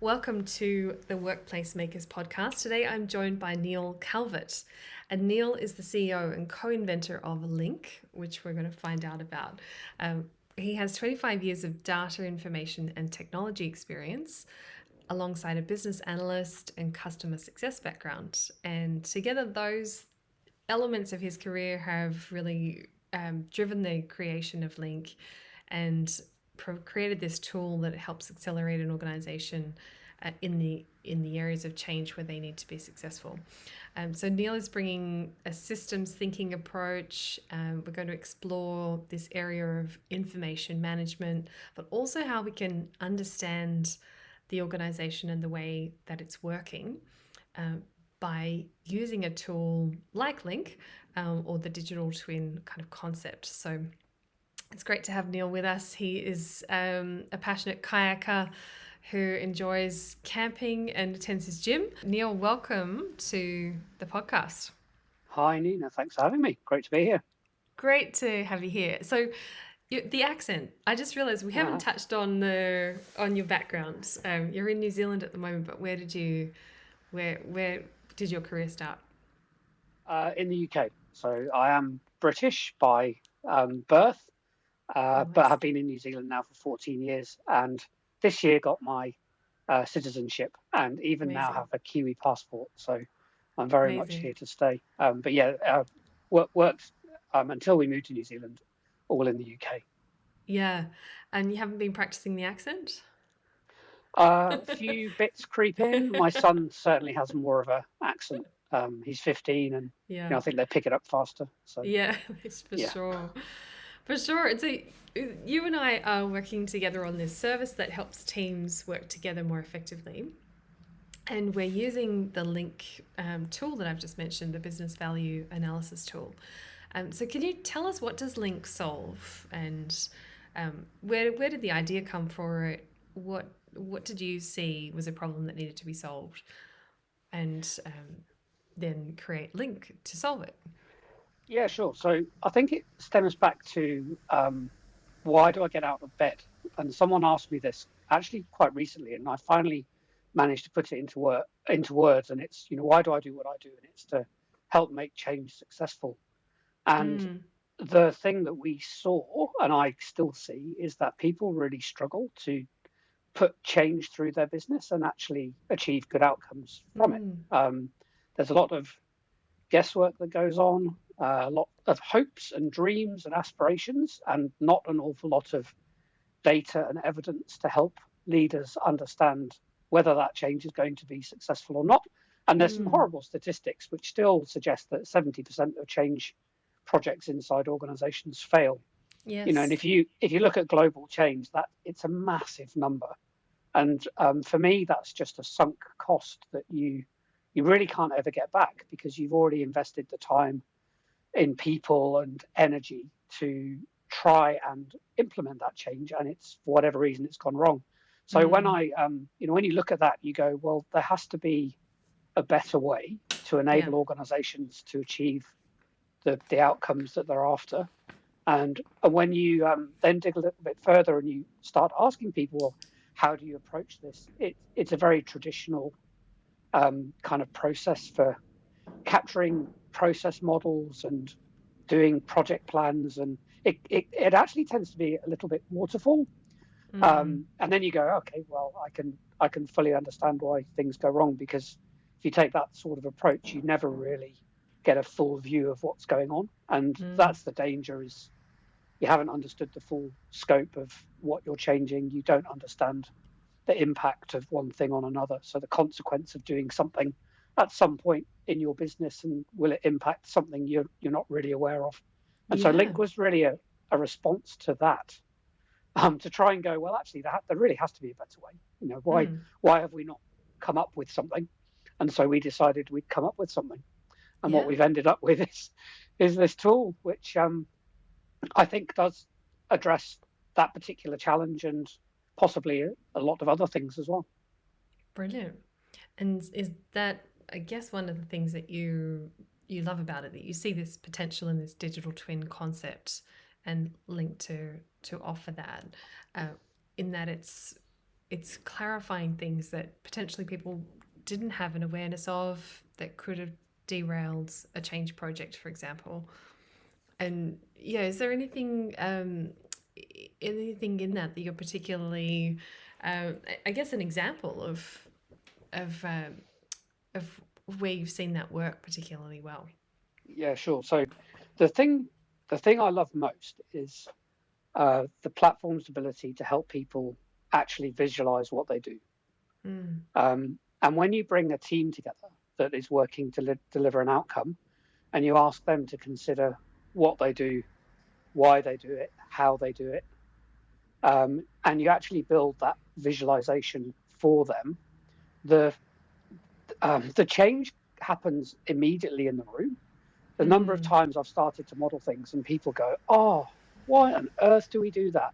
Welcome to the Workplace Makers podcast. Today I'm joined by Neil Calvert. And Neil is the CEO and co-inventor of Link, which we're going to find out about. He has 25 years of data, information, and technology experience alongside a business analyst and customer success background. And together, those elements of his career have really driven the creation of Link and created this tool that helps accelerate an organization in the areas of change where they need to be successful. So Neil is bringing a systems thinking approach. We're going to explore this area of information management, but also how we can understand the organization and the way that it's working by using a tool like Link or the digital twin kind of concept. So it's great to have Neil with us. He is a passionate kayaker who enjoys camping and attends his gym. Neil, welcome to the podcast. Hi, Nina. Thanks for having me. Great to be here. Great to have you here. So, the accent. I just realised we haven't touched on your background. You're in New Zealand at the moment, but where did your career start? In the UK. So I am British by birth, Nice. but have been in New Zealand now for 14 years. And this year got my citizenship and even now Amazing. have a Kiwi passport. So I'm very much Amazing. here to stay. But yeah, worked until we moved to New Zealand, all in the UK. Yeah. And you haven't been practicing the accent? A few bits creep in. My son certainly has more of a accent. He's 15 and Yeah. I think they pick it up faster. So Yeah, it's for yeah. sure. For sure. And so you and I are working together on this service that helps teams work together more effectively. And we're using the Link tool that I've just mentioned, the business value analysis tool. So can you tell us, what does Link solve, and where did the idea come for it? What did you see was a problem that needed to be solved, and then create Link to solve it? Yeah, sure. So I think it stems back to why do I get out of bed? And someone asked me this actually quite recently, and I finally managed to put it into words. And it's, why do I do what I do? And it's to help make change successful. And Mm, the thing that we saw, and I still see, is that people really struggle to put change through their business and actually achieve good outcomes from it. mm, There's a lot of guesswork that goes on, a lot of hopes and dreams and aspirations, and not an awful lot of data and evidence to help leaders understand whether that change is going to be successful or not. And there's some mm. horrible statistics which still suggest that 70% of change projects inside organizations fail. And Yes. if you look at global change, that it's a massive number. And for me, that's just a sunk cost that you really can't ever get back, because you've already invested the time in people and energy to try and implement that change, and it's, for whatever reason, it's gone wrong. So when Mm, I when you look at that, you go, well, there has to be a better way to yeah. enable organizations to achieve the outcomes that they're after. And when you then dig a little bit further and you start asking people, well, how do you approach this? It's a very traditional kind of process for capturing process models and doing project plans, and it actually tends to be a little bit waterfall. Mm, And then you go, okay, well, I can fully understand why things go wrong, because if you take that sort of approach, you never really get a full view of what's going on, and mm. that's the danger, is you haven't understood the full scope of what you're changing. You don't understand the impact of one thing on another. So the consequence of doing something at some point in your business, and will it impact something you're not really aware of? And so Yeah. Link was really a response to that, to try and go, well, actually, there really has to be a better way. Why Mm, why have we not come up with something? And so we decided we'd come up with something. And what yeah. we've ended up with is this tool, which I think does address that particular challenge, and possibly a lot of other things as well. Brilliant. And is that, I guess, one of the things that you love about it, that you see this potential in this digital twin concept and Link to offer that, in that it's it's clarifying things that potentially people didn't have an awareness of that could have derailed a change project, for example. And yeah, is there anything in that you're particularly, I guess, an example of um, of where you've seen that work particularly well? Yeah, sure. So the thing the thing I love most is the platform's ability to help people actually visualize what they do. Mm, And when you bring a team together that is working to deliver an outcome, and you ask them to consider what they do, why they do it, how they do it, and you actually build that visualization for them, the the change happens immediately in the room. The number of mm, times I've started to model things and people go, "Oh, why on earth do we do that?"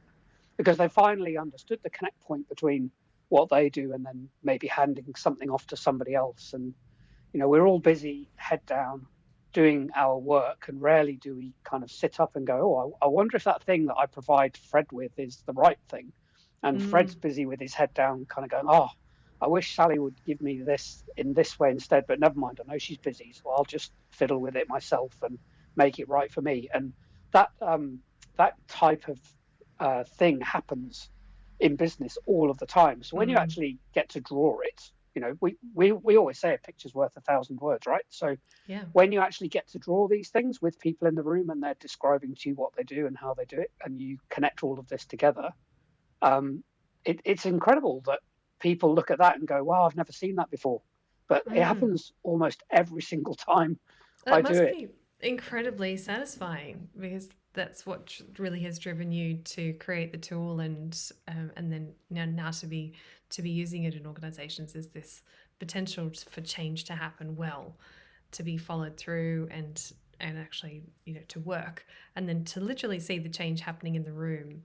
Because they finally understood the connect point between what they do and then maybe handing something off to somebody else. And we're all busy, head down, doing our work, and rarely do we kind of sit up and go, "Oh, I wonder if that thing that I provide Fred with is the right thing." And Fred's mm, busy with his head down, kind of going, "Oh, I wish Sally would give me this in this way instead, but never mind. I know she's busy, so I'll just fiddle with it myself and make it right for me." And that type of thing happens in business all of the time. So when you mm. actually get to draw it, we always say a picture's worth 1,000 words, right? So Yeah. when you actually get to draw these things with people in the room and they're describing to you what they do and how they do it, and you connect all of this together, um, it's incredible that people look at that and go, "Wow, I've never seen that before." But it Mm. happens almost every single time That I do must it. be incredibly satisfying because that's what really has driven you to create the tool and then now to be using it in organizations is this potential for change to happen well, to be followed through and actually to work and then to literally see the change happening in the room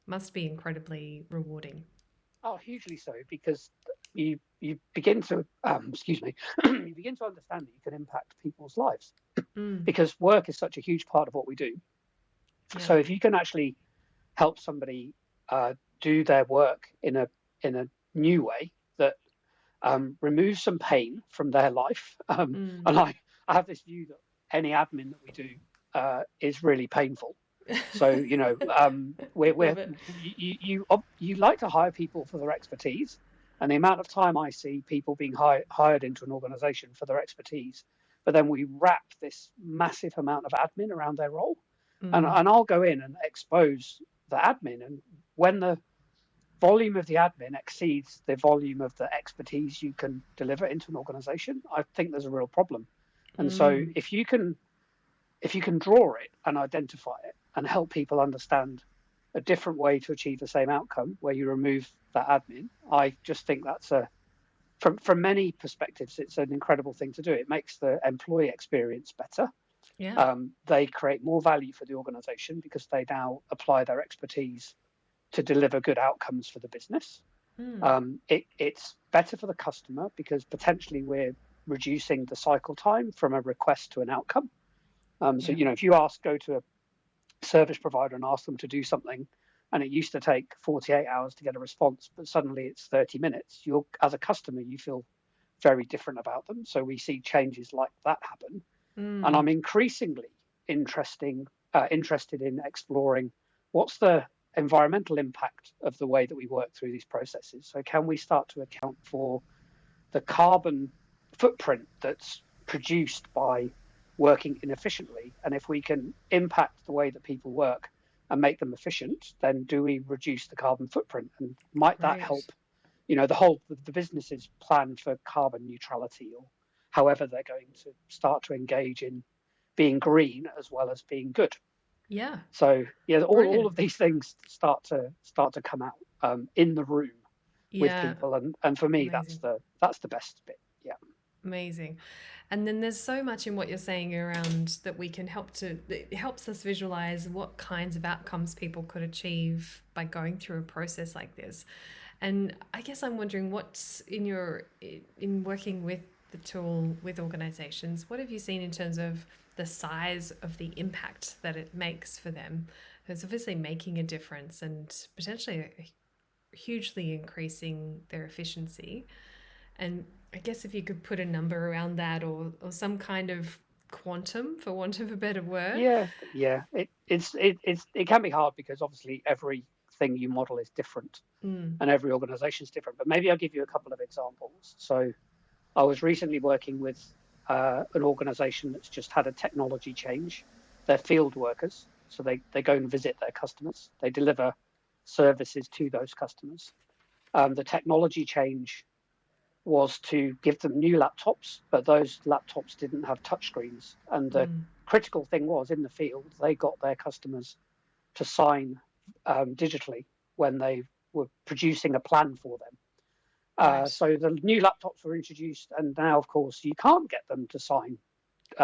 must be incredibly rewarding. Oh, hugely so, because you begin to excuse me, you begin to understand that you can impact people's lives Mm, because work is such a huge part of what we do. yeah. So if you can actually help somebody do their work in a new way that removes some pain from their life, Mm. and I have this view that any admin that we do is really painful. So Love it. you like to hire people for their expertise, and the amount of time I see people being hired into an organization for their expertise, but then we wrap this massive amount of admin around their role, and Mm, and I'll go in and expose the admin, and when the volume of the admin exceeds the volume of the expertise you can deliver into an organization, I think there's a real problem. And so mm, if you can draw it and identify it and help people understand a different way to achieve the same outcome where you remove that admin, I just think that's from many perspectives, it's an incredible thing to do. It makes the employee experience better. yeah. They create more value for the organization because they now apply their expertise to deliver good outcomes for the business. Mm, It's better for the customer because potentially we're reducing the cycle time from a request to an outcome. So yeah. if you go to a service provider and ask them to do something, and it used to take 48 hours to get a response, but suddenly it's 30 minutes, as a customer, you feel very different about them. So we see changes like that happen. And Mm, I'm increasingly interested in exploring what's the environmental impact of the way that we work through these processes. So can we start to account for the carbon footprint that's produced by working inefficiently? And if we can impact the way that people work and make them efficient, then do we reduce the carbon footprint? And might that right. help, the businesses plan for carbon neutrality or however they're going to start to engage in being green as well as being good. Yeah. So yeah, all Brilliant. of these things start to come out in the room with Yeah. people, and for me Amazing. that's the best bit. Yeah. Amazing. And then there's so much in what you're saying around that we can it helps us visualize what kinds of outcomes people could achieve by going through a process like this. And I guess I'm wondering what's in working with the tool with organizations, what have you seen in terms of the size of the impact that it makes for them? It's obviously making a difference and potentially hugely increasing their efficiency. And I guess if you could put a number around that, or some kind of quantum, for want of a better word. Yeah. It can be hard because obviously everything you model is different Mm, and every organization is different. But maybe I'll give you a couple of examples. So I was recently working with an organization that's just had a technology change. They're field workers, so they go and visit their customers. They deliver services to those customers. The technology change was to give them new laptops, but those laptops didn't have touchscreens. And the mm, critical thing was in the field, they got their customers to sign digitally when they were producing a plan for them. right. So the new laptops were introduced, and now, of course, you can't get them to sign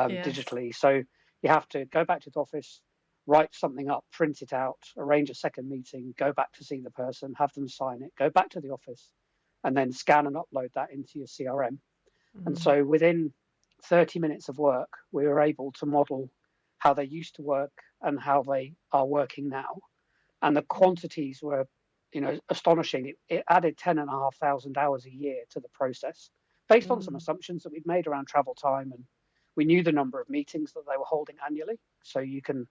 Yes. digitally. So you have to go back to the office, write something up, print it out, arrange a second meeting, go back to see the person, have them sign it, go back to the office, and then scan and upload that into your CRM. And Mm, so within 30 minutes of work, we were able to model how they used to work and how they are working now. And the mm, quantities were, astonishing. It added 10,500 hours a year to the process based on some mm. assumptions that we'd made around travel time, and we knew the number of meetings that they were holding annually. So you can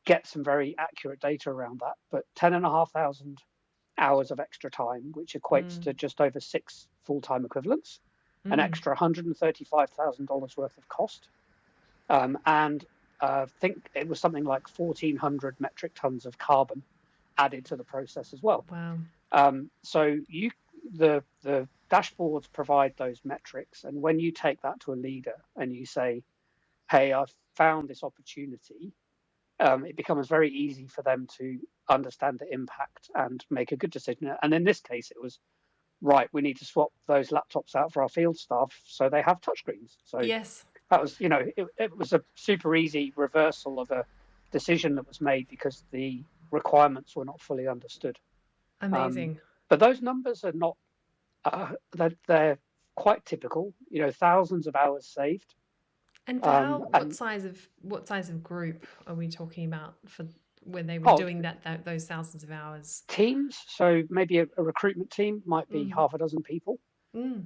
get some very accurate data around that. But 10,500 hours of extra time, which equates Mm, to just over 6 full-time equivalents, an mm. extra $135,000 worth of cost, and I think it was something like 1,400 metric tons of carbon added to the process as well. Wow. So the dashboards provide those metrics, and when you take that to a leader and you say, "Hey, I've found this opportunity," it becomes very easy for them to understand the impact and make a good decision. And in this case, it was right. We need to swap those laptops out for our field staff so they have touchscreens. So Yes. that was, it was a super easy reversal of a decision that was made because the requirements were not fully understood. Um, Amazing. but those numbers are not, they're quite typical, thousands of hours saved. And for how, And what size of group are we talking about for when they were oh, doing that those thousands of hours? teams, so maybe a recruitment team might be Mm, half a dozen people, mm,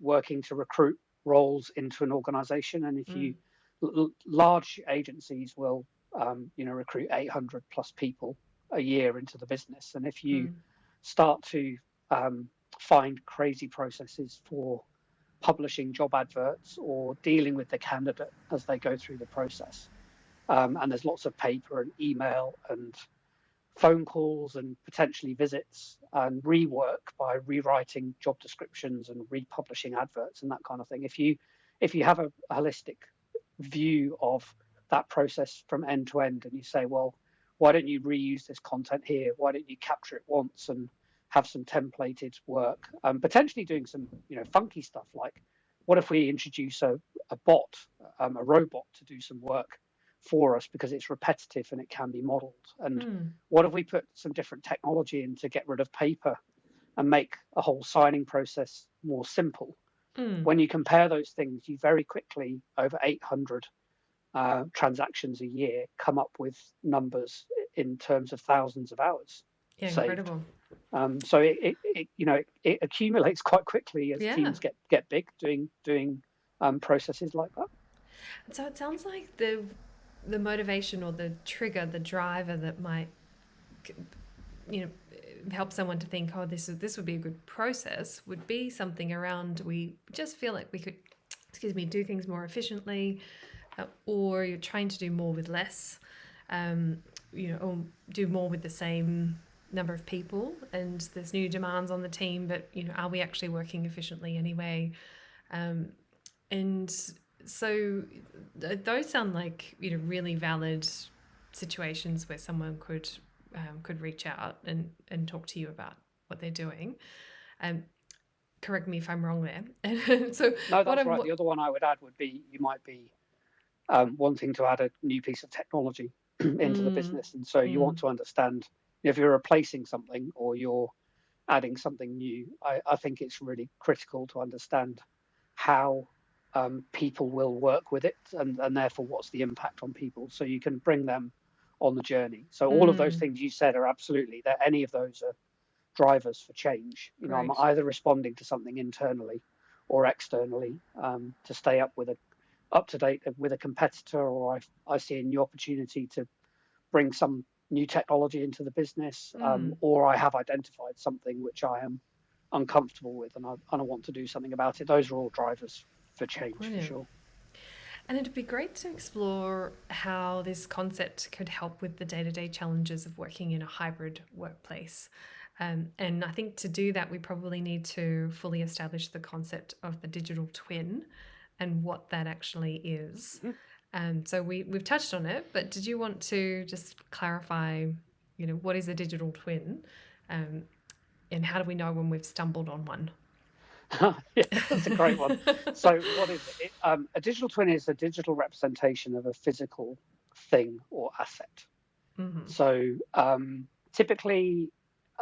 working to recruit roles into an organization. And if mm, you, large agencies will, recruit 800 plus people a year into the business. And if you mm, start to um, find crazy processes for publishing job adverts or dealing with the candidate as they go through the process, and there's lots of paper and email and phone calls and potentially visits and rework by rewriting job descriptions and republishing adverts and that kind of thing. If you have a holistic view of that process from end to end and you say, well, why don't you reuse this content here? Why don't you capture it once and have some templated work? Potentially doing some funky stuff like, what if we introduce a bot, a robot to do some work for us because it's repetitive and it can be modeled? And mm, what if we put some different technology in to get rid of paper and make a whole signing process more simple? mm. When you compare those things, you very quickly, over 800 transactions a year, come up with numbers in terms of thousands of hours Yeah, saved. incredible. So it accumulates quite quickly as Yeah. teams get big doing processes like that. So it sounds like the motivation or the trigger, the driver that might, you know, help someone to think, oh, this would be a good process, would be something around we just feel like we could, excuse me, do things more efficiently, or you're trying to do more with less, or do more with the same number of people, and there's new demands on the team, but are we actually working efficiently anyway? Um, and so those sound like really valid situations where someone could reach out and talk to you about what they're doing. Um, Correct me if I'm wrong there. And so No, what that's I'm right. what The other one I would add would be you might be wanting to add a new piece of technology into the mm, business. And so you mm, want to understand if you're replacing something or you're adding something new. I think it's really critical to understand how people will work with it, and therefore what's the impact on people. So you can bring them on the journey. So all of those Mm, things you said are absolutely that. Any of those are drivers for change. I'm great. either responding to something internally or externally, to stay up to date with a competitor, or I see a new opportunity to bring some new technology into the business, Mm, or I have identified something which I am uncomfortable with, and I want to do something about it. Those are all drivers for change, for brilliant. sure. And it'd be great to explore how this concept could help with the day to day challenges of working in a hybrid workplace. And I think to do that, we probably need to fully establish the concept of the digital twin and what that actually is. Mhm. So we've touched on it, but did you want to just clarify, what is a digital twin, um, and how do we know when we've stumbled on one? Yeah, that's a great one. So, what is it? A digital twin is a digital representation of a physical thing or asset. Mm-hmm. So, typically,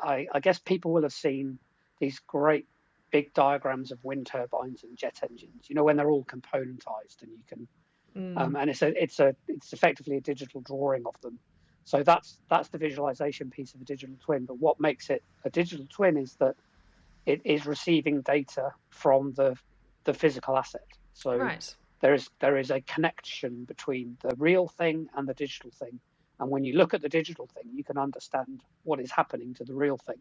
I guess people will have seen these great big diagrams of wind turbines and jet engines. When they're all componentized, and you can, Mm, and it's effectively a digital drawing of them. So that's the visualization piece of a digital twin. But what makes it a digital twin is that it is receiving data from the physical asset. So right. there is a connection between the real thing and the digital thing. And when you look at the digital thing, you can understand what is happening to the real thing.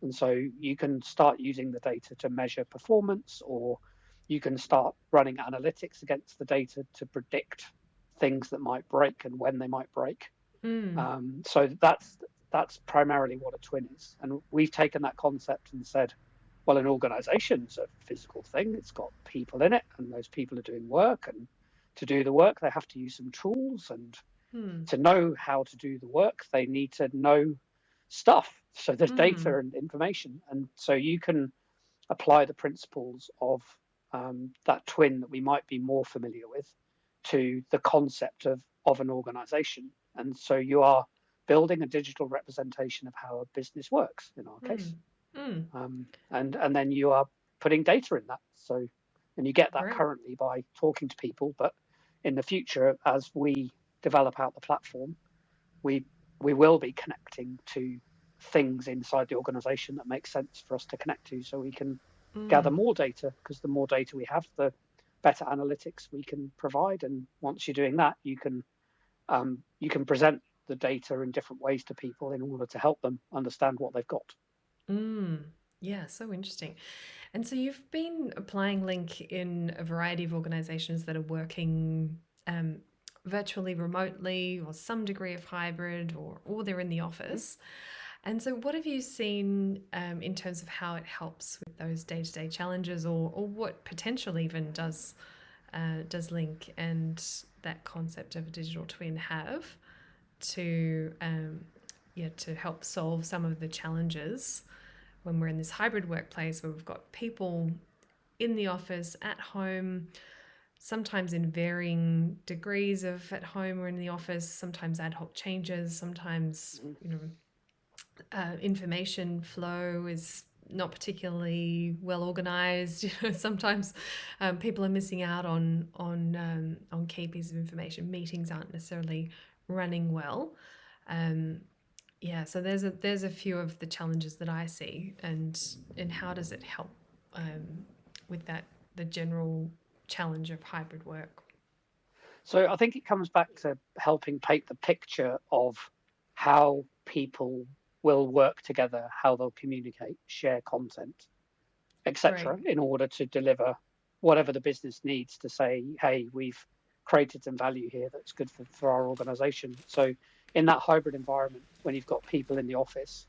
And so you can start using the data to measure performance, or you can start running analytics against the data to predict things that might break and when they might break. Mm, So that's primarily what a twin is. And we've taken that concept and said, well, an organization's a physical thing. It's got people in it, and those people are doing work. And to do the work, they have to use some tools. And mm, to know how to do the work, they need to know stuff. So there's mm. data and information. And so you can apply the principles of that twin that we might be more familiar with to the concept of an organization. And so you are building a digital representation of how a business works in our case. Mm, mm, And then you are putting data in that. So, and you get that great. currently by talking to people, but in the future, as we develop out the platform, we we will be connecting to things inside the organization that make sense for us to connect to, so we can gather Mm, more data, because the more data we have, the better analytics we can provide. And once you're doing that, you can present the data in different ways to people in order to help them understand what they've got. mm. Yeah, so interesting. And so you've been applying Link in a variety of organizations that are working um, virtually, remotely, or some degree of hybrid, or they're in the office. And so, what have you seen in terms of how it helps with those day to day challenges, or what potential even does Link and that concept of a digital twin have to to help solve some of the challenges when we're in this hybrid workplace where we've got people in the office, at home, sometimes in varying degrees of at home or in the office, sometimes ad hoc changes, sometimes information flow is not particularly well organized. Sometimes people are missing out on key pieces of information. Meetings aren't necessarily running well. Um, yeah, so there's a few of the challenges that I see, and how does it help with that the general challenge of hybrid work? So I think it comes back to helping paint the picture of how people will work together, how they'll communicate, share content, Great. etc., in order to deliver whatever the business needs to say, hey, we've created some value here that's good for our organization. So in that hybrid environment, when you've got people in the office,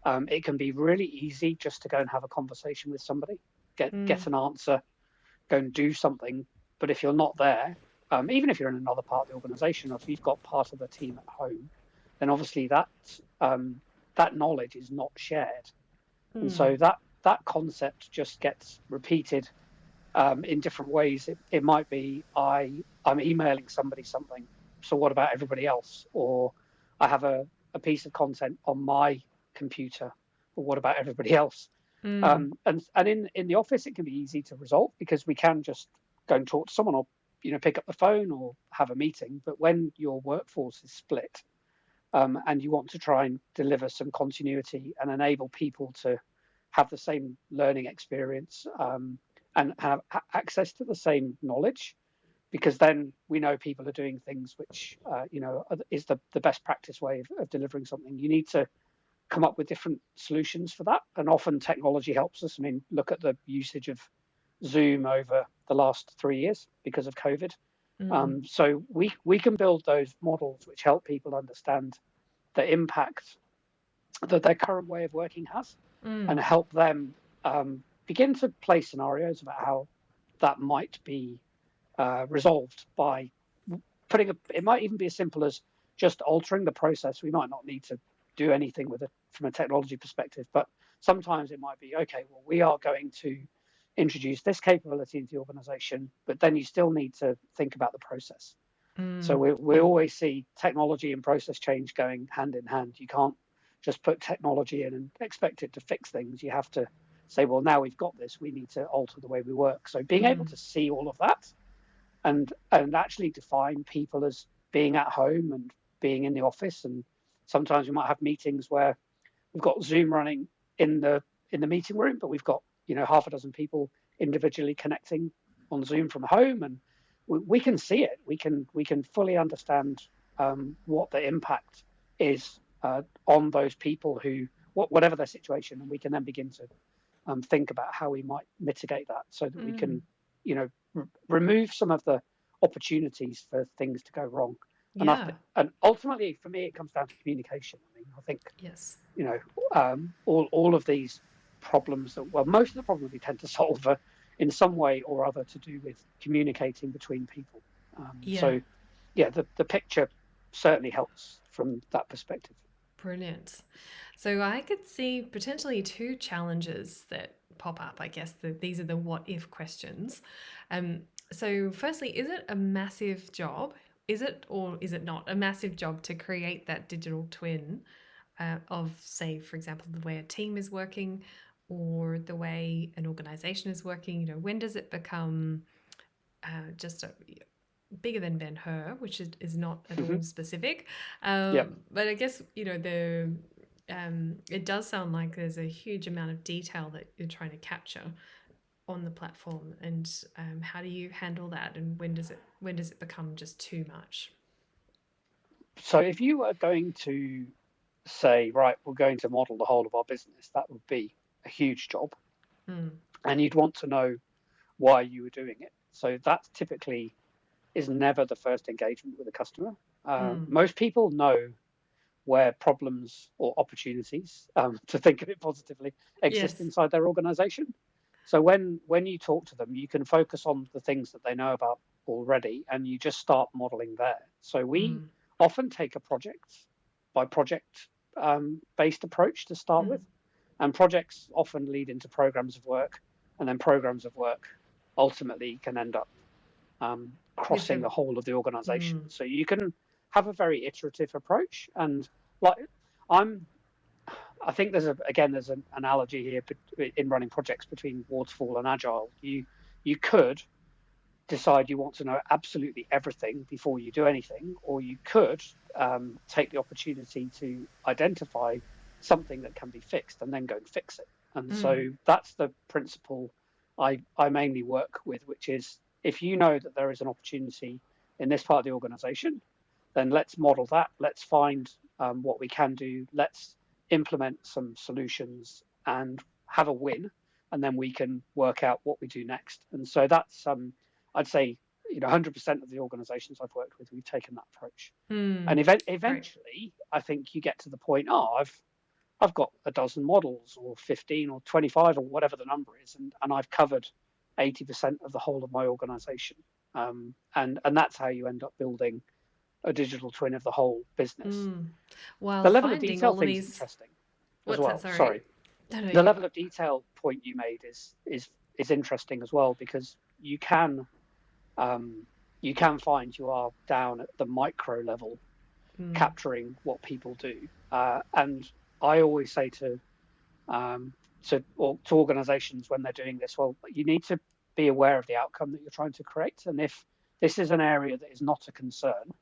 it can be really easy just to go and have a conversation with somebody, Mm, get an answer, go and do something. But if you're not there, even if you're in another part of the organization, or if you've got part of the team at home, then obviously that knowledge is not shared. And mm, so that concept just gets repeated in different ways. It might be I'm emailing somebody something. So what about everybody else? Or I have a piece of content on my computer. But what about everybody else? mm, And in the office, it can be easy to resolve because we can just go and talk to someone, or pick up the phone or have a meeting. But when your workforce is split, and you want to try and deliver some continuity and enable people to have the same learning experience, and have access to the same knowledge, because then we know people are doing things which, is the best practice way of delivering something. You need to come up with different solutions for that, and often technology helps us. I mean, look at the usage of Zoom over the last 3 years because of COVID. So we can build those models which help people understand the impact that their current way of working has, and help them begin to play scenarios about how that might be resolved by putting it might even be as simple as just altering the process. We might not need to do anything with it from a technology perspective, but sometimes it might be, okay, well, we are going to introduce this capability into the organization, but then you still need to think about the process. So we always see technology and process change going hand in hand. You can't just put technology in and expect it to fix things. You have to say, well, now we've got this, we need to alter the way we work. So being able to see all of that, and actually define people as being at home and being in the office. And sometimes we might have meetings where we've got Zoom running in the meeting room, but we've got half a dozen people individually connecting on Zoom from home, and we can see it. We can fully understand what the impact is on those people who, whatever their situation, and we can then begin to think about how we might mitigate that, so that we can remove some of the opportunities for things to go wrong. Yeah. And ultimately, for me, it comes down to communication. I mean, I think Yes. all of these problems most of the problems we tend to solve are in some way or other to do with communicating between people. Yeah. So, yeah, the picture certainly helps from that perspective. Brilliant. So I could see potentially two challenges that pop up. I guess these are the what if questions. So, firstly, is it a massive job? Is it or is it not a massive job to create that digital twin of, say, for example, the way a team is working or the way an organization is working? When does it become just bigger than Ben-Hur, which is not at all specific. Yeah. But I guess, it does sound like there's a huge amount of detail that you're trying to capture on the platform, and how do you handle that, and when does it become just too much? So if you were going to say, right, we're going to model the whole of our business, that would be a huge job, and you'd want to know why you were doing it. So that typically is never the first engagement with a customer. Most people know where problems or opportunities, to think of it positively, exist Yes. inside their organization. So when you talk to them, you can focus on the things that they know about already, and you just start modeling there. So we often take a project by project based approach to start with, and projects often lead into programs of work, and then programs of work ultimately can end up With crossing the the whole of the organization. So you can have a very iterative approach, and like I'm I think there's an analogy here in running projects between waterfall and agile. You could decide you want to know absolutely everything before you do anything, or you could take the opportunity to identify something that can be fixed and then go and fix it. And so that's the principle I mainly work with, which is, if you know that there is an opportunity in this part of the organization, then let's model that. Let's find what we can do. Let's implement some solutions and have a win, and then we can work out what we do next. And so that's I'd say 100% of the organizations I've worked with, we've taken that approach. And Great. eventually, I think you get to the point, I've got a dozen models, or 15 or 25, or whatever the number is, and I've covered 80% of the whole of my organization. And that's how you end up building a digital twin of the whole business. While The level of finding detail all of thing's these, interesting as what's that? well. Sorry. Sorry. No, no, The you level go. of detail point you made is interesting as well, because you can find you are down at the micro level capturing what people do. And I always say to organizations when they're doing this, well, you need to be aware of the outcome that you're trying to create. And if this is an area that is not a concern,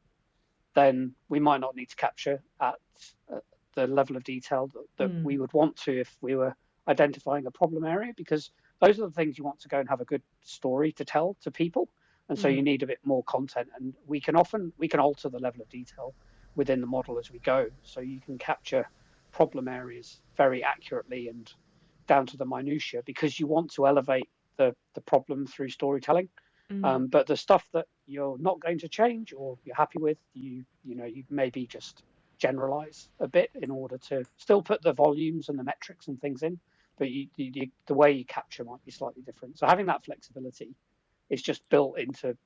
then we might not need to capture at the level of detail that Mm, we would want to if we were identifying a problem area, because those are the things you want to go and have a good story to tell to people. And so you mm, need a bit more content, and we can alter the level of detail within the model as we go, so you can capture problem areas very accurately and down to the minutiae, because you want to elevate the problem through storytelling. mm, But the stuff that you're not going to change or you're happy with, you maybe just generalize a bit in order to still put the volumes and the metrics and things in, but the way you capture might be slightly different. So having that flexibility is just built into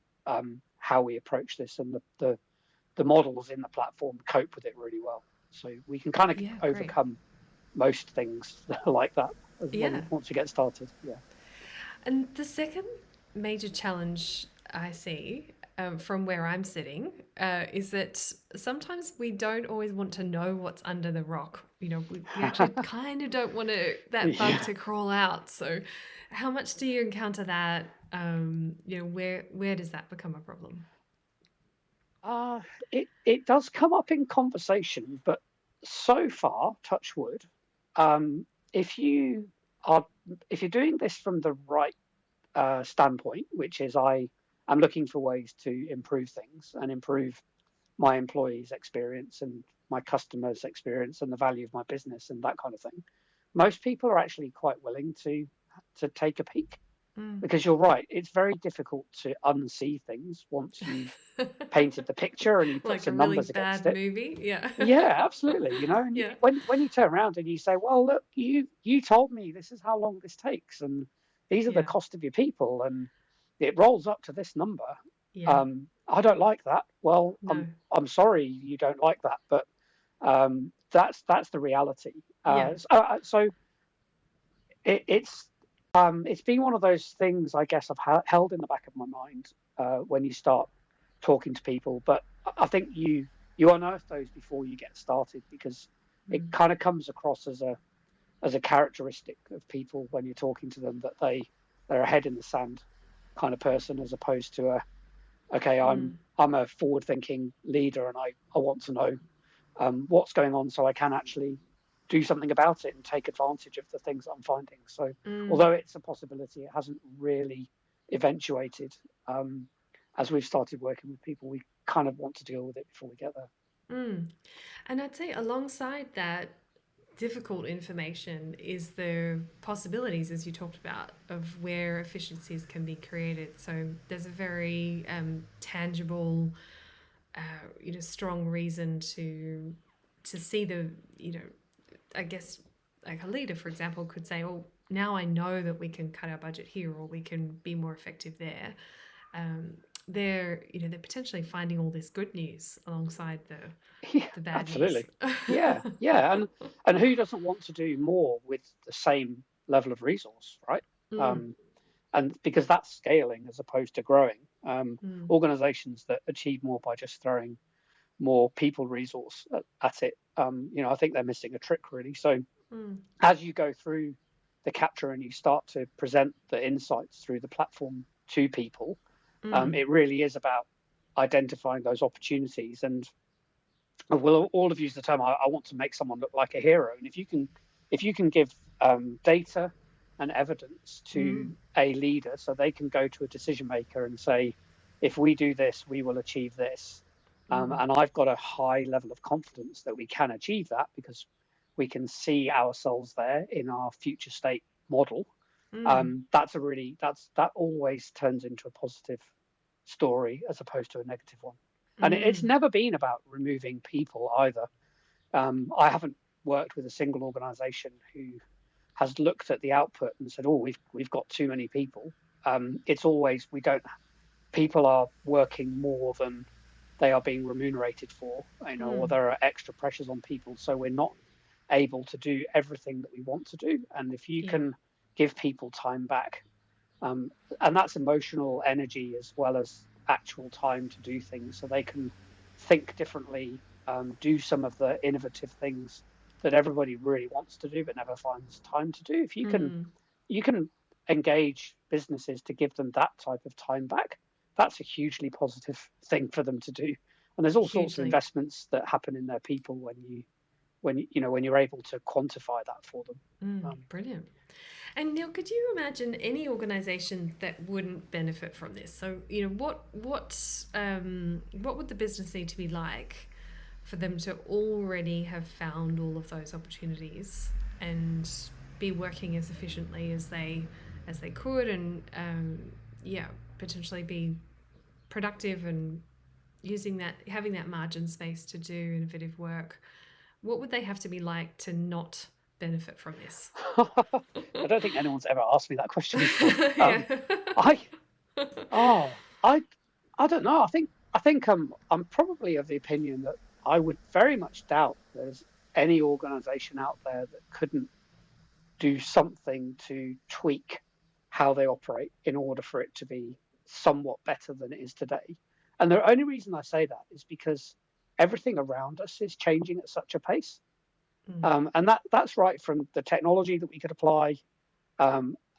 how we approach this, and the models in the platform cope with it really well. So we can kind of yeah, great. overcome most things like that as Yeah. once you get started. Yeah. And the second major challenge I see from where I'm sitting is that sometimes we don't always want to know what's under the rock. We actually kind of don't want that bug Yeah. to crawl out. So, how much do you encounter that? Where does that become a problem? Uh, it does come up in conversation, but so far, touch wood, um, if you are if you're doing this from the right standpoint, which is I am looking for ways to improve things and improve my employees' experience and my customers' experience and the value of my business and that kind of thing, most people are actually quite willing to take a peek, Mm. because you're right, it's very difficult to unsee things once you've painted the picture and you put Like a some really numbers against bad it. movie. Yeah. Yeah, absolutely. And Yeah. when you turn around and you say, "Well, look, you told me this is how long this takes, and these are the Yeah. cost of your people, and it rolls up to this number." Yeah. I don't like that. Well, No. I'm sorry you don't like that, but that's the reality. Yeah. So it's been one of those things, I guess, I've held in the back of my mind when you start talking to people. But I think you unearth those before you get started, because it Mm. kind of comes across as a characteristic of people when you're talking to them, that they're a head in the sand kind of person, as opposed to okay, Mm. I'm a forward thinking leader, and I want to know what's going on so I can actually do something about it and take advantage of the things that I'm finding. So, Mm. although it's a possibility, it hasn't really eventuated. Um, as we've started working with people, we kind of want to deal with it before we get there. Mm. And I'd say alongside that difficult information is the possibilities, as you talked about, of where efficiencies can be created. So there's a very tangible, strong reason to see I guess, like a leader, for example, could say, "Oh, now I know that we can cut our budget here, or we can be more effective there." Um, they're potentially finding all this good news alongside Yeah, the bad news. absolutely. Yeah, yeah, and who doesn't want to do more with the same level of resource, right? Mm, Um, and because that's scaling as opposed to growing. mm, Organizations that achieve more by just throwing more people resource at it, I think they're missing a trick, really. So mm, as you go through the capture and you start to present the insights through the platform to people, mm, it really is about identifying those opportunities. And we'll all have used the term, I want to make someone look like a hero. And if you can give data and evidence to mm, a leader, so they can go to a decision maker and say, if we do this, we will achieve this. mm, And I've got a high level of confidence that we can achieve that, because we can see ourselves there in our future state model. mm, That always turns into a positive story as opposed to a negative one. And it's mm, never been about removing people either. I haven't worked with a single organisation who has looked at the output and said, "Oh, we've got too many people." It's always, we don't. People are working more than they are being remunerated for, or mm, there are extra pressures on people, so we're not able to do everything that we want to do. And if you yeah, can give people time back, um, and that's emotional energy as well as actual time to do things, so they can think differently, do some of the innovative things that everybody really wants to do but never finds time to do. If mm, you can engage businesses to give them that type of time back, that's a hugely positive thing for them to do. And there's all sorts of Hugely. investments that happen in their people when you're able to quantify that for them. Brilliant. And Neil, could you imagine any organization that wouldn't benefit from this? So, what would the business need to be like for them to already have found all of those opportunities and be working as efficiently as they could, and potentially be productive and having that margin space to do innovative work? What would they have to be like to not benefit from this? I don't think anyone's ever asked me that question before. Yeah. I oh I don't know. I think I'm probably of the opinion that I would very much doubt there's any organisation out there that couldn't do something to tweak how they operate in order for it to be somewhat better than it is today. And the only reason I say that is because everything around us is changing at such a pace. And that's right from the technology that we could apply,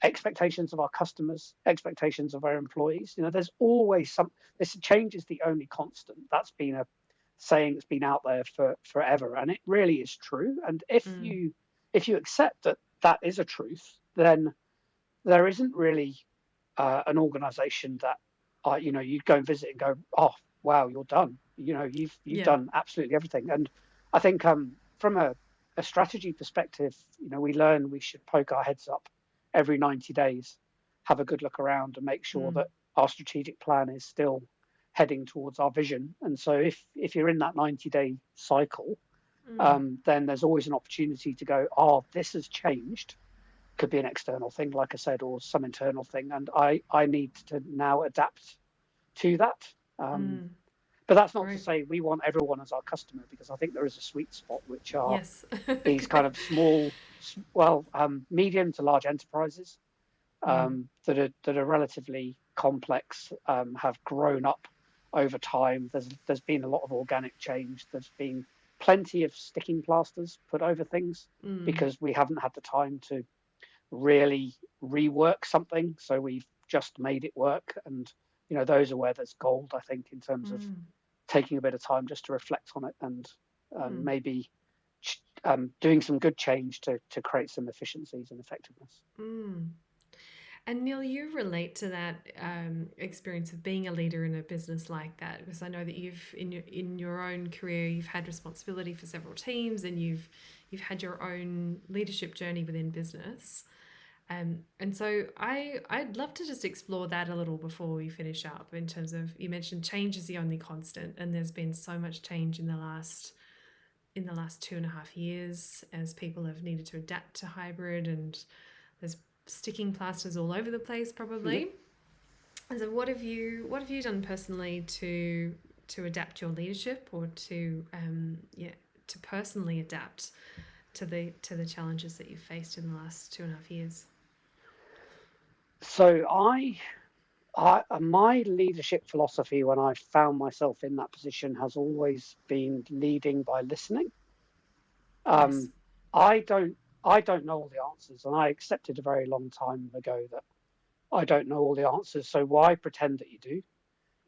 expectations of our customers, expectations of our employees. There's always some. This change is the only constant. That's been a saying that's been out there for forever, and it really is true. And if you accept that that is a truth, then there isn't really an organisation that you'd go and visit and go, oh wow, you're done. You've Yeah. done absolutely everything. And I think from a strategy perspective, we learn we should poke our heads up every 90 days, have a good look around, and make sure that our strategic plan is still heading towards our vision. And so if you're in that 90-day cycle, then there's always an opportunity to go, oh, this has changed. Could be an external thing, like I said, or some internal thing, and I need to now adapt to that. But that's not to Great. say we want everyone as our customer, because I think there is a sweet spot, which are Yes. these kind of small, medium to large enterprises that are relatively complex, have grown up over time. There's been a lot of organic change. There's been plenty of sticking plasters put over things because we haven't had the time to really rework something. So we've just made it work. And, those are where there's gold, I think, in terms of taking a bit of time just to reflect on it and maybe doing some good change to create some efficiencies and effectiveness. And Neil, you relate to that experience of being a leader in a business like that, because I know that you've in your own career you've had responsibility for several teams, and you've had your own leadership journey within business. And so I'd love to just explore that a little before we finish up, in terms of, you mentioned change is the only constant, and there's been so much change in the last 2.5 years as people have needed to adapt to hybrid, and there's sticking plasters all over the place probably. And so what have you done personally to adapt your leadership, or to personally adapt to the challenges that you've faced in the last 2.5 years? So my leadership philosophy, when I found myself in that position, has always been leading by listening. Nice. I don't know all the answers, and I accepted a very long time ago that I don't know all the answers. So why pretend that you do?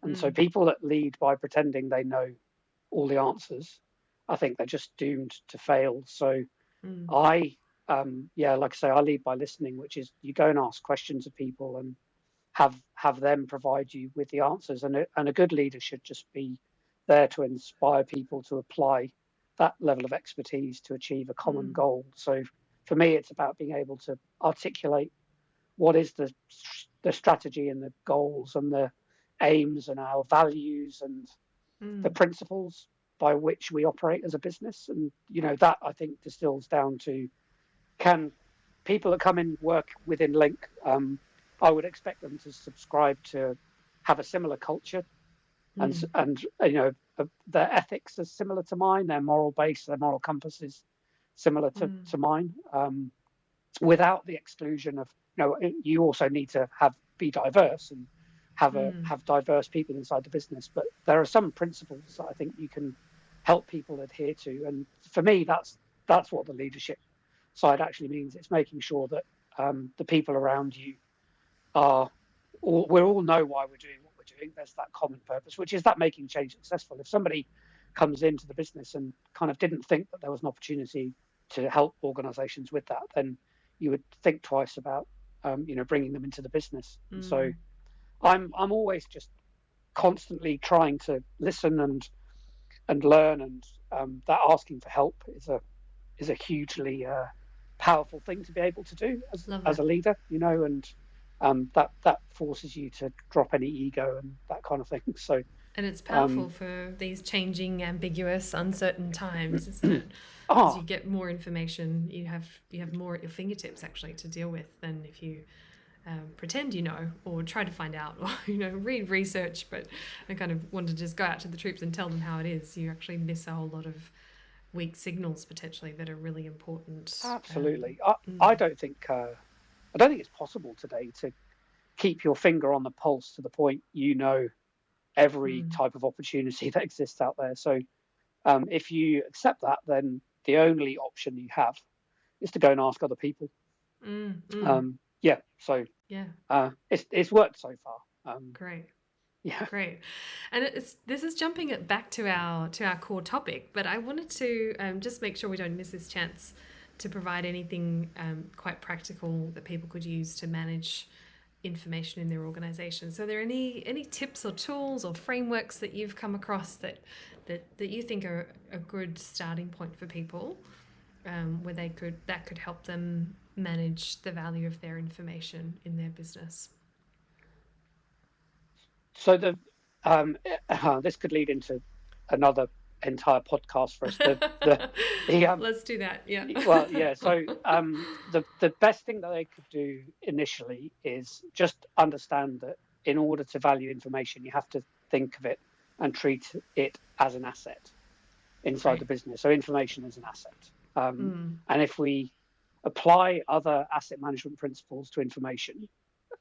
And so people that lead by pretending they know all the answers, I think they're just doomed to fail. So like I say, I lead by listening, which is you go and ask questions of people and have them provide you with the answers. And a good leader should just be there to inspire people to apply that level of expertise to achieve a common goal. So for me, it's about being able to articulate what is the strategy and the goals and the aims and our values and the principles by which we operate as a business. And that, I think, distills down to, can people that come in work within Link, I would expect them to subscribe to have a similar culture, and their ethics are similar to mine, their moral base, their moral compass is similar to mine, without the exclusion of, you also need to be diverse and have diverse people inside the business. But there are some principles that I think you can help people adhere to. And for me, that's what the leadership side actually means. It's making sure that the people around you we all know why we're doing what we're doing, there's that common purpose, which is that making change successful. If somebody comes into the business and kind of didn't think that there was an opportunity to help organizations with that, then you would think twice about bringing them into the business. So I'm always just constantly trying to listen and learn, and that asking for help is a hugely powerful thing to be able to do as a leader, and that forces you to drop any ego and that kind of thing. So, and it's powerful for these changing, ambiguous, uncertain times, isn't it? As you get more information, you have more at your fingertips actually to deal with than if you pretend you know, or try to find out, or read research, but I kind of want to just go out to the troops and tell them how it is. You actually miss a whole lot of weak signals potentially that are really important. Absolutely. I don't think it's possible today to keep your finger on the pulse to the point every type of opportunity that exists out there. So if you accept that, then the only option you have is to go and ask other people. It's worked so far. Great. Yeah. Great. And this is jumping it back to our core topic, but I wanted to just make sure we don't miss this chance to provide anything quite practical that people could use to manage information in their organization. So are there any tips or tools or frameworks that you've come across that you think are a good starting point for people, where that could help them manage the value of their information in their business? So this could lead into another entire podcast for us. Let's do that. Yeah. Well, yeah. So the best thing that they could do initially is just understand that in order to value information, you have to think of it and treat it as an asset inside the business. So information is an asset, and if we apply other asset management principles to information,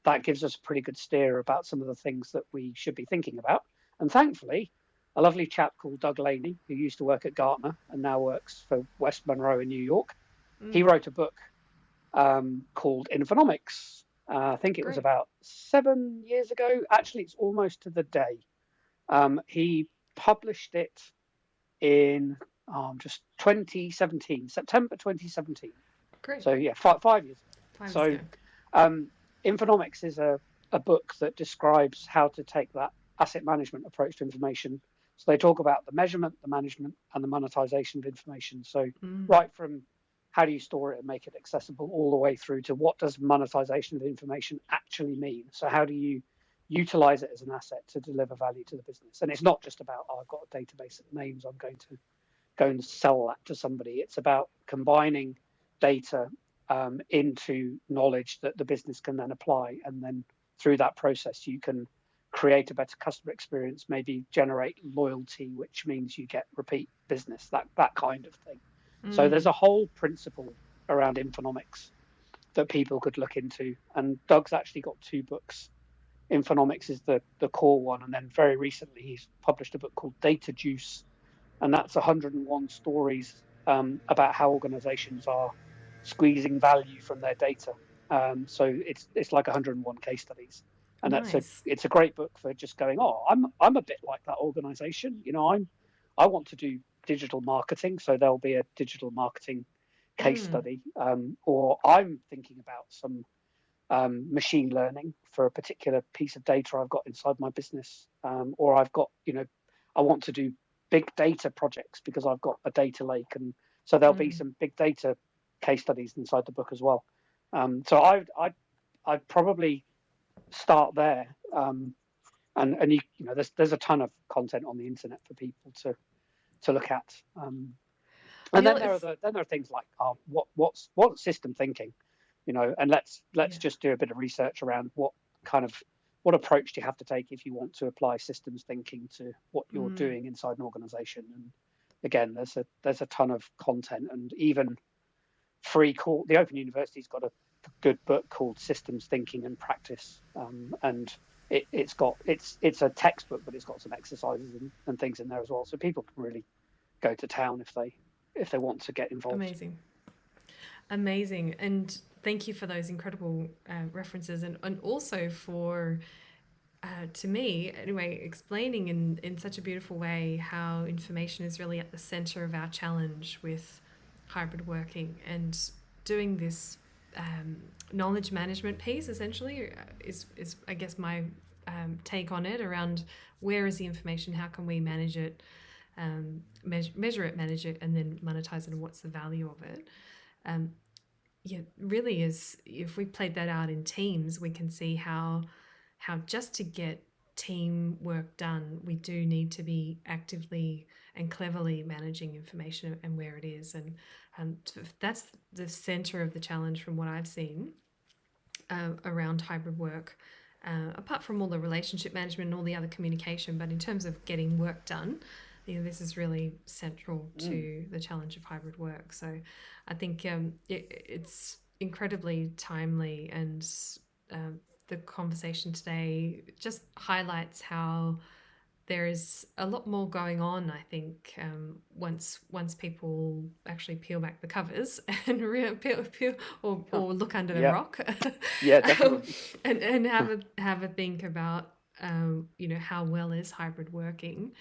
that gives us a pretty good steer about some of the things that we should be thinking about. And thankfully, a lovely chap called Doug Laney, who used to work at Gartner and now works for West Monroe in New York, he wrote a book called Infonomics. I think it was about 7 years ago. Actually, it's almost to the day. He published it in just 2017, September 2017. Great. So yeah, 5 years ago. Infonomics is a book that describes how to take that asset management approach to information. So they talk about the measurement, the management, and the monetization of information. So right from how do you store it and make it accessible, all the way through to what does monetization of information actually mean? So how do you utilize it as an asset to deliver value to the business? And it's not just about, I've got a database of names, I'm going to go and sell that to somebody. It's about combining data into knowledge that the business can then apply, and then through that process you can create a better customer experience, maybe generate loyalty, which means you get repeat business, that kind of thing. So there's a whole principle around Infonomics that people could look into, and Doug's actually got 2 books. Infonomics is the core one, and then very recently he's published a book called Data Juice, and that's 101 stories about how organizations are squeezing value from their data. So it's like 101 case studies, and it's a great book for just going, I'm a bit like that organization. I want to do digital marketing, so there'll be a digital marketing case study, or I'm thinking about some machine learning for a particular piece of data I've got inside my business, or I've got, I want to do big data projects because I've got a data lake, and so there'll be some big data case studies inside the book as well. So I'd probably start there, and there's a ton of content on the internet for people to look at, and then there are things like what's system thinking, and let's just do a bit of research around what approach do you have to take if you want to apply systems thinking to what you're doing inside an organization. And again, there's a ton of content, and even free call. The Open University's got a good book called Systems Thinking and Practice, and it's a textbook, but it's got some exercises and things in there as well, so people can really go to town if they want to get involved. Amazing. And thank you for those incredible references, and also for to me, anyway, explaining in such a beautiful way how information is really at the center of our challenge with hybrid working, and doing this knowledge management piece essentially is I guess my take on it around where is the information, how can we manage it, measure it, manage it, and then monetize it, and what's the value of it. Um, yeah, really is. If we played that out in teams, we can see how just to get teamwork done, we do need to be actively and cleverly managing information and where it is. And that's the center of the challenge from what I've seen around hybrid work. Apart from all the relationship management and all the other communication, but in terms of getting work done, this is really central to the challenge of hybrid work. So I think it's incredibly timely, and the conversation today just highlights how there is a lot more going on, I think, once people actually peel back the covers and or look under the Yeah, rock, yeah, definitely. and have a think about how well is hybrid working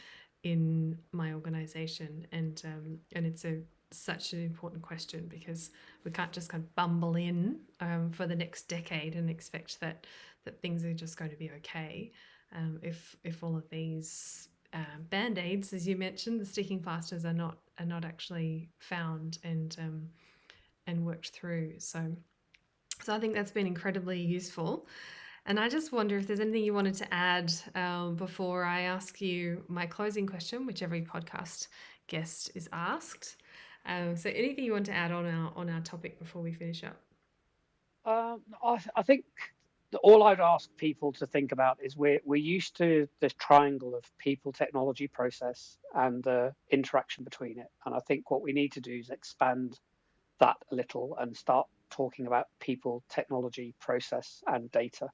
in my organization, and it's such an important question, because we can't just kind of bumble in for the next decade and expect that things are just going to be okay. If all of these band-aids, as you mentioned, the sticking plasters are not actually found and worked through. So I think that's been incredibly useful. And I just wonder if there's anything you wanted to add before I ask you my closing question, which every podcast guest is asked. So anything you want to add on our topic before we finish up? I think all I'd ask people to think about is we're used to this triangle of people, technology, process, and the interaction between it. And I think what we need to do is expand that a little and start talking about people, technology, process, and data.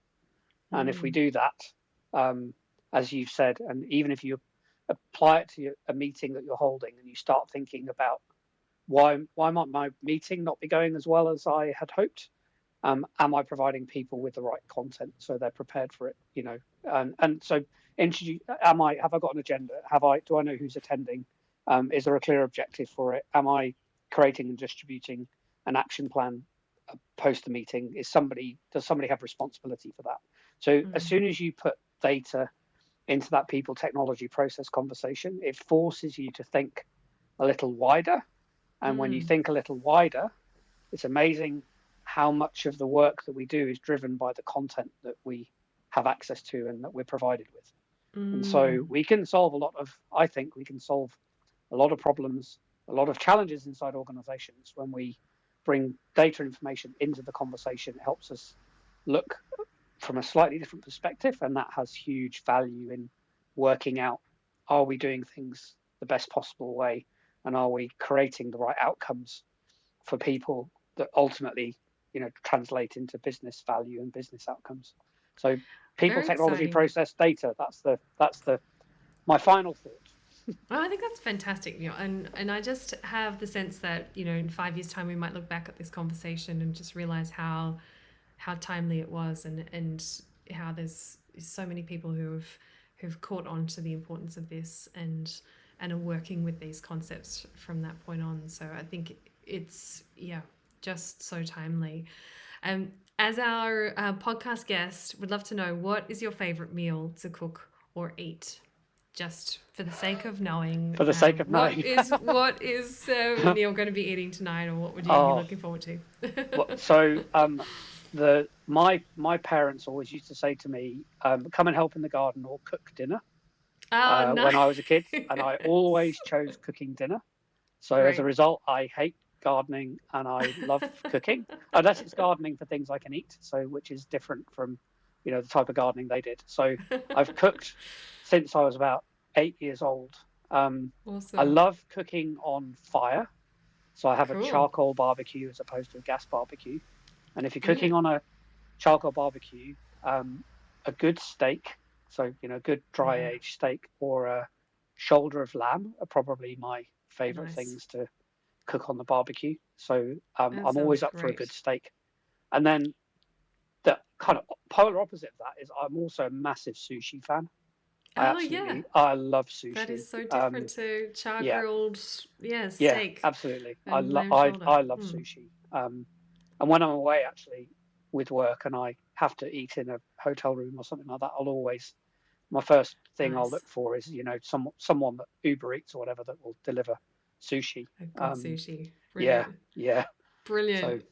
And if we do that, as you've said, and even if you apply it to a meeting that you're holding, and you start thinking about why might my meeting not be going as well as I had hoped? Am I providing people with the right content so they're prepared for it? And so introduce. Have I got an agenda? Do I know who's attending? Is there a clear objective for it? Am I creating and distributing an action plan post the meeting? Does somebody have responsibility for that? So as soon as you put data into that people, technology, process conversation, it forces you to think a little wider. And when you think a little wider, it's amazing how much of the work that we do is driven by the content that we have access to and that we're provided with. And so I think we can solve a lot of problems, a lot of challenges inside organizations when we bring data information into the conversation. It helps us look from a slightly different perspective, and that has huge value in working out, are we doing things the best possible way, and are we creating the right outcomes for people that ultimately translate into business value and business outcomes. So people, Very technology, exciting. process, data, that's my final thought. Well, I think that's fantastic, and I just have the sense that in 5 years' time we might look back at this conversation and just realize how timely it was, and how there's so many people who've caught on to the importance of this and are working with these concepts from that point on. So I think it's just so timely. As our podcast guest, would love to know, what is your favorite meal to cook or eat? Just for the sake of knowing, For the sake of knowing, what is Neil going to be eating tonight, or what would you be looking forward to? So my parents always used to say to me, "Come and help in the garden or cook dinner." Oh, When I was a kid, nice. and I always chose cooking dinner. So as a Great. result, I hate gardening and I love cooking, unless it's gardening for things I can eat. So which is different from the type of gardening they did. So I've cooked since I was about 8 years old. I Awesome. love cooking on fire. So I have a Cool. charcoal barbecue as opposed to a gas barbecue. And if you're Yeah. cooking on a charcoal barbecue, a good steak, so good dry Yeah. aged steak, or a shoulder of lamb are probably my favorite Nice. things to cook on the barbecue. So That I'm sounds always up for a good great. steak. And then the kind of polar opposite of that is I'm also a massive sushi fan. Oh yeah, I love that sushi. is so different to char Yeah, grilled, yeah, yeah, steak absolutely. and lamb shoulder. I love sushi. And when I'm away actually with work and I have to eat in a hotel room or something like that, my first thing I'll Nice. look for is, someone that Uber Eats or whatever that will deliver sushi. A good sushi. Yeah, Brilliant. yeah. So Brilliant.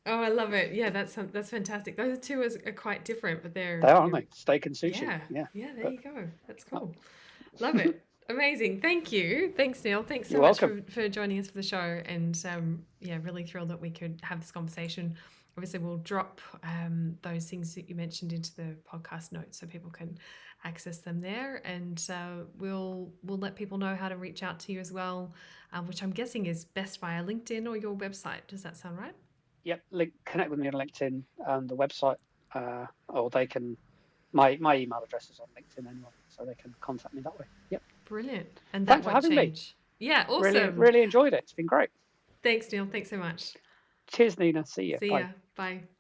Oh, I love it. Yeah, that's fantastic. Those two are quite different, but they they're, are, aren't they? Steak and sushi. yeah, Yeah. yeah, there But you go. That's uh, cool. Love it. Amazing. Thank you. Thanks, Neil. Thanks so you're much welcome. for joining us for the show. And yeah, really thrilled that we could have this conversation. Obviously, we'll drop those things that you mentioned into the podcast notes so people can access them there. And we'll let people know how to reach out to you as well, which I'm guessing is best via LinkedIn or your website. Does that sound right? Yep. Connect with me on LinkedIn and the website, or they can. My email address is on LinkedIn anyway, so they can contact me that way. Yep. Brilliant. And that Thanks for won't having me. change. Yeah, Really, awesome. really enjoyed it. It's been great. Thanks, Neil. Thanks so much. Cheers, Nina. See you. See Bye. ya. Bye.